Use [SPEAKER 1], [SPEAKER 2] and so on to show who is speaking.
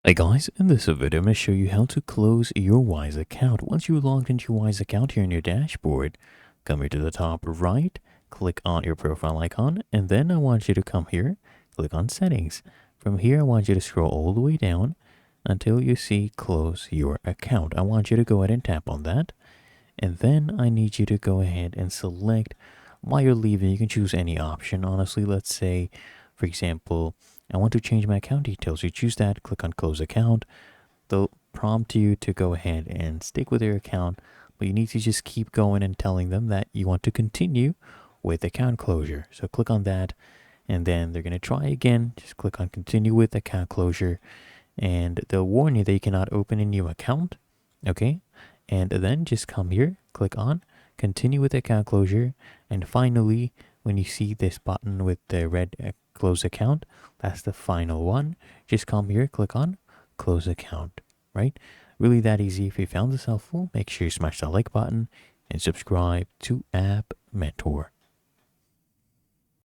[SPEAKER 1] Hey guys, in this video I'm going to show you how to close your Wise account. Once you're logged into your Wise account here in your dashboard, come here to the top right, click on your profile icon, and then I want you to come here, click on settings. From here I want you to scroll all the way down until you see close your account. I want you to go ahead and tap on that, and then I need you to go ahead and select while you're leaving. You can choose any option. Honestly, let's say, for example, I want to change my account details. You choose that, click on close account. They'll prompt you to go ahead and stick with your account, but you need to just keep going and telling them that you want to continue with account closure. So click on that, and then they're going to try again. Just click on continue with account closure, and they'll warn you that you cannot open a new account. Okay, and then just come here, click on continue with account closure, and finally, when you see this button with the red close account, that's the final one. Just come here, click on close account, right? Really that easy. If you found this helpful, make sure you smash that like button and subscribe to App Mentor.